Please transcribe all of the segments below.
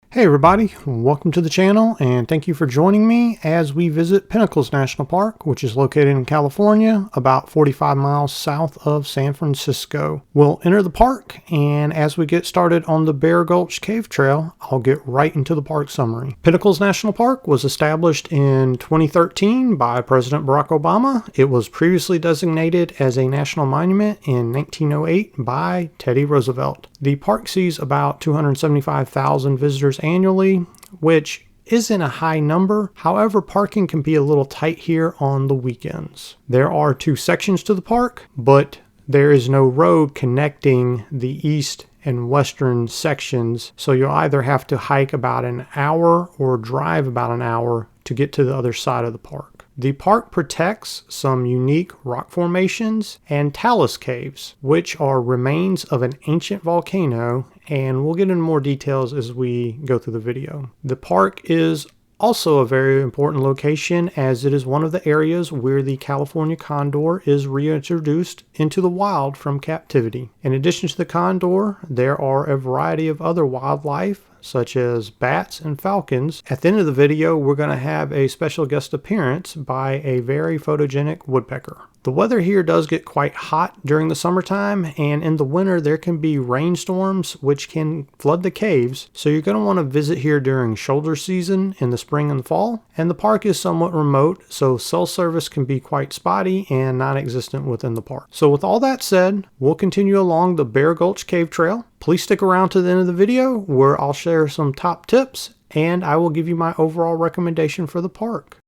Hey everybody, welcome to the channel and thank you for joining me as we visit Pinnacles National Park, which is located in California, about 45 miles south of San Francisco. We'll enter the park, and as we get started on the Bear Gulch Cave Trail, I'll get right into the park summary. Pinnacles National Park was established in 2013 by President Barack Obama. It was previously designated as a national monument in 1908 by Teddy Roosevelt. The park sees about 275,000 visitors annually, which isn't a high number. However, parking can be a little tight here on the weekends. There are two sections to the park, but there is no road connecting the east and western sections, so you'll either have to hike about an hour or drive about an hour to get to the other side of the park. The park protects some unique rock formations and talus caves, which are remains of an ancient volcano, and we'll get into more details as we go through the video. The park is also a very important location as it is one of the areas where the California condor is reintroduced into the wild from captivity. In addition to the condor, there are a variety of other wildlife such as bats and falcons. At the end of the video, we're going to have a special guest appearance by a very photogenic woodpecker. The weather here does get quite hot during the summertime, and in the winter there can be rainstorms which can flood the caves, so you're going to want to visit here during shoulder season in the spring and fall. And the park is somewhat remote, so cell service can be quite spotty and non-existent within the park. So with all that said, we'll continue along the Bear Gulch Cave Trail. Please stick around to the end of the video where I'll share some top tips and I will give you my overall recommendation for the park.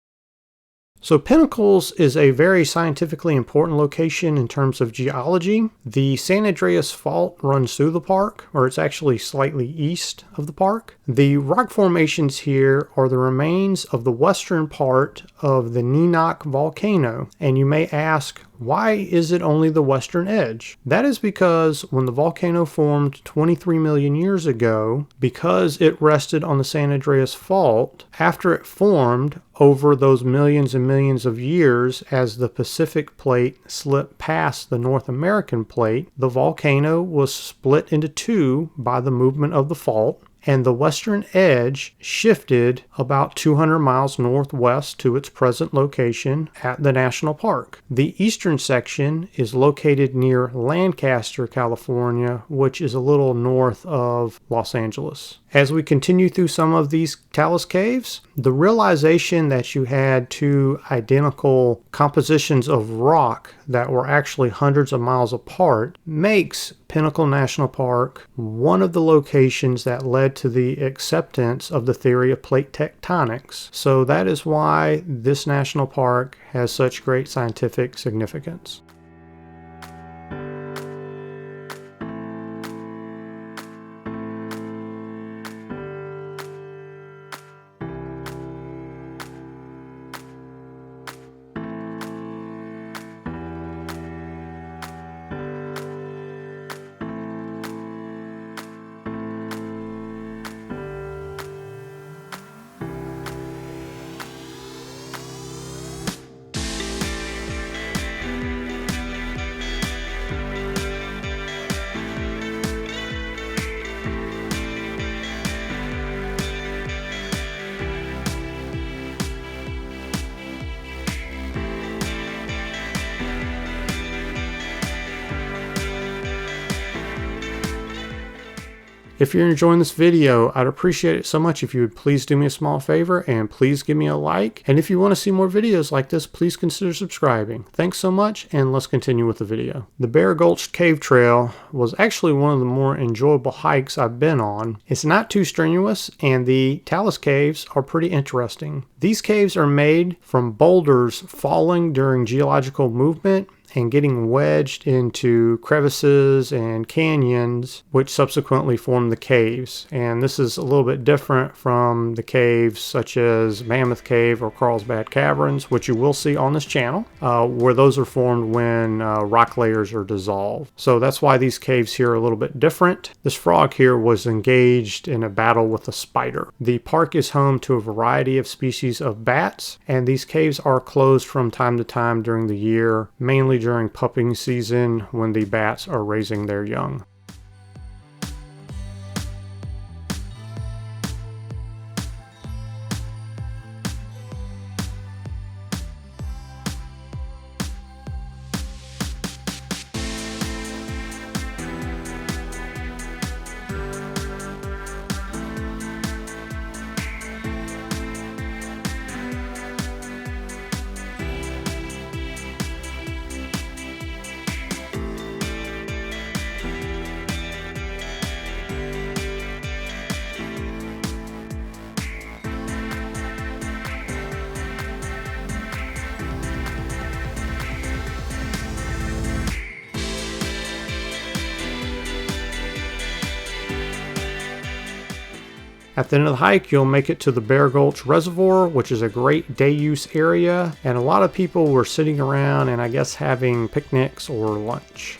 So Pinnacles is a very scientifically important location in terms of geology. The San Andreas Fault runs through the park, or it's actually slightly east of the park. The rock formations here are the remains of the western part of the Ninoc volcano, and you may ask, why is it only the western edge? That is because when the volcano formed 23 million years ago, because it rested on the San Andreas Fault, after it formed over those millions and millions of years as the Pacific plate slipped past the North American plate, the volcano was split into two by the movement of the fault, and the western edge shifted about 200 miles northwest to its present location at the national park. The eastern section is located near Lancaster, California, which is a little north of Los Angeles. As we continue through some of these talus caves, the realization that you had two identical compositions of rock that were actually hundreds of miles apart makes Pinnacle National Park one of the locations that led to the acceptance of the theory of plate tectonics. So that is why this national park has such great scientific significance. If you're enjoying this video, I'd appreciate it so much if you would please do me a small favor and please give me a like. And if you want to see more videos like this, please consider subscribing. Thanks so much, and let's continue with the video. The Bear Gulch Cave Trail was actually one of the more enjoyable hikes I've been on. It's not too strenuous, and the talus caves are pretty interesting. These caves are made from boulders falling during geological movement and getting wedged into crevices and canyons, which subsequently form the caves. And this is a little bit different from the caves such as Mammoth Cave or Carlsbad Caverns, which you will see on this channel, where those are formed when rock layers are dissolved. So that's why these caves here are a little bit different. This frog here was engaged in a battle with a spider. The park is home to a variety of species of bats, and these caves are closed from time to time during the year, mainly during pupping season when the bats are raising their young. At the end of the hike, you'll make it to the Bear Gulch Reservoir, which is a great day use area, and a lot of people were sitting around and I guess having picnics or lunch.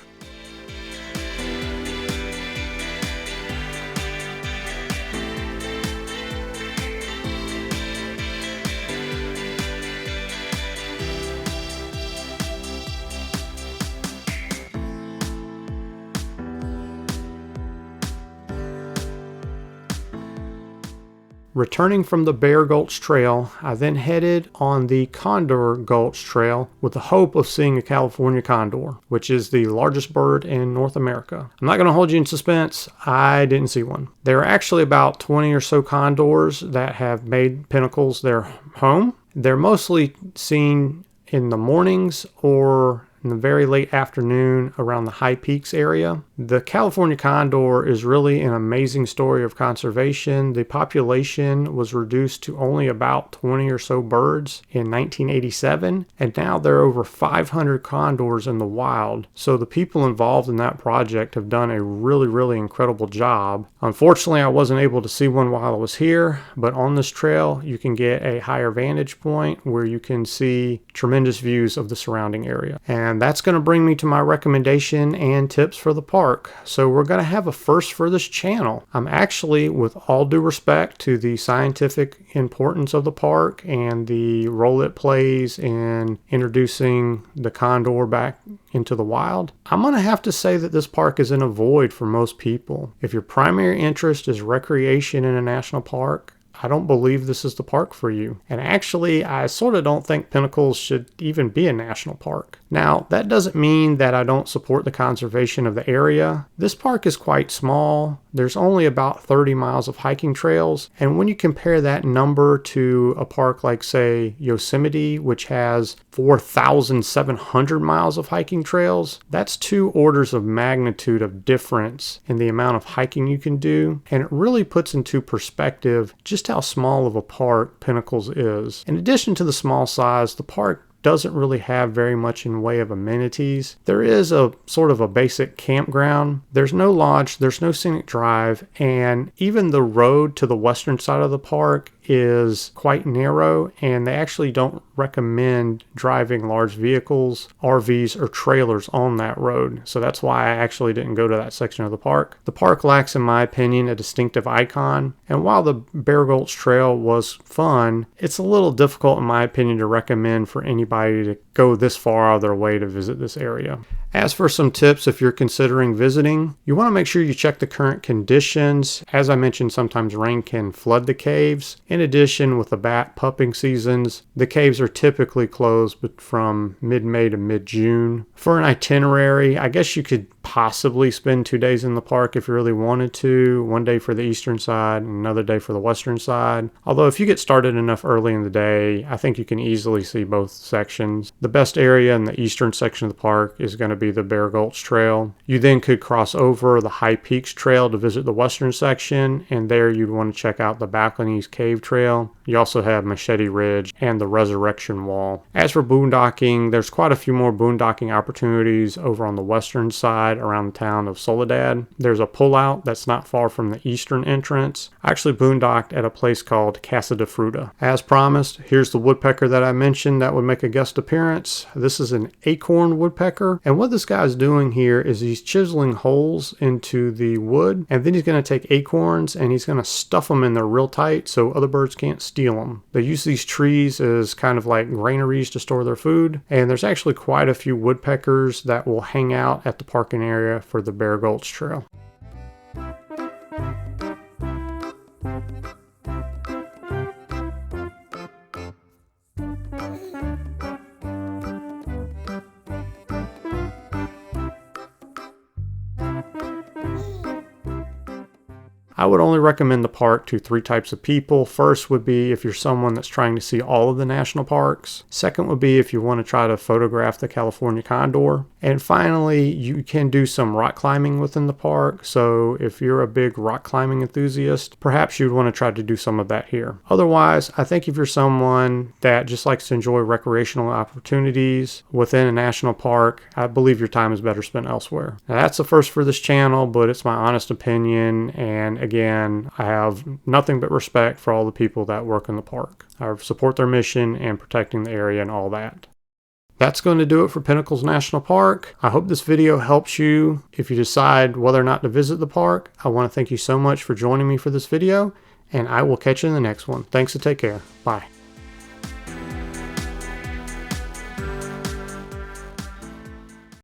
Returning from the Bear Gulch Trail, I then headed on the Condor Gulch Trail with the hope of seeing a California condor, which is the largest bird in North America. I'm not going to hold you in suspense. I didn't see one. There are actually about 20 or so condors that have made Pinnacles their home. They're mostly seen in the mornings or in the very late afternoon around the high peaks area. The California condor is really an amazing story of conservation. The population was reduced to only about 20 or so birds in 1987, and now there are over 500 condors in the wild. So the people involved in that project have done a really incredible job. Unfortunately, I wasn't able to see one while I was here, but on this trail you can get a higher vantage point where you can see tremendous views of the surrounding area. And that's going to bring me to my recommendation and tips for the park. So we're going to have a first for this channel. I'm actually, with all due respect to the scientific importance of the park and the role it plays in introducing the condor back into the wild, I'm going to have to say that this park is in a void for most people. If your primary interest is recreation in a national park, I don't believe this is the park for you. And actually, I sort of don't think Pinnacles should even be a national park. Now, that doesn't mean that I don't support the conservation of the area. This park is quite small. There's only about 30 miles of hiking trails. And when you compare that number to a park like, say, Yosemite, which has 4,700 miles of hiking trails, that's 2 orders of magnitude of difference in the amount of hiking you can do. And it really puts into perspective just how small of a park Pinnacles is. In addition to the small size, the park doesn't really have very much in way of amenities. There is a sort of a basic campground. There's no lodge, there's no scenic drive, and even the road to the western side of the park is quite narrow, and they actually don't recommend driving large vehicles, RVs, or trailers on that road. So that's why I actually didn't go to that section of the park. The park lacks, in my opinion, a distinctive icon, and while the Bear Gulch Trail was fun, it's a little difficult, in my opinion, to recommend for anybody to go this far out of their way to visit this area. As for some tips if you're considering visiting, you want to make sure you check the current conditions. As I mentioned, sometimes rain can flood the caves. In addition, with the bat pupping seasons, the caves are typically closed from mid-May to mid-June. For an itinerary, I guess you could possibly spend 2 days in the park if you really wanted to. 1 day for the eastern side and another day for the western side. Although if you get started enough early in the day, I think you can easily see both sections. The best area in the eastern section of the park is going to be the Bear Gulch Trail. You then could cross over the High Peaks Trail to visit the western section, and there you'd want to check out the Pinnacles Cave Trail. You also have Machete Ridge and the Resurrection Wall. As for boondocking, there's quite a few more boondocking opportunities over on the western side around the town of Soledad. There's a pullout that's not far from the eastern entrance. I actually boondocked at a place called Casa de Fruta. As promised, here's the woodpecker that I mentioned that would make a guest appearance. This is an acorn woodpecker, and what this guy's doing here is he's chiseling holes into the wood, and then he's going to take acorns and he's going to stuff them in there real tight so other birds can't steal them. They use these trees as kind of like granaries to store their food, and there's actually quite a few woodpeckers that will hang out at the parking area for the Bear Gulch Trail. I would only recommend the park to 3 types of people. First would be if you're someone that's trying to see all of the national parks. Second would be if you want to try to photograph the California condor. And finally, you can do some rock climbing within the park. So if you're a big rock climbing enthusiast, perhaps you'd want to try to do some of that here. Otherwise, I think if you're someone that just likes to enjoy recreational opportunities within a national park, I believe your time is better spent elsewhere. Now, that's the first for this channel, but it's my honest opinion. And again, I have nothing but respect for all the people that work in the park. I support their mission and protecting the area and all that. That's going to do it for Pinnacles National Park. I hope this video helps you if you decide whether or not to visit the park. I want to thank you so much for joining me for this video, and I will catch you in the next one. Thanks and take care. Bye.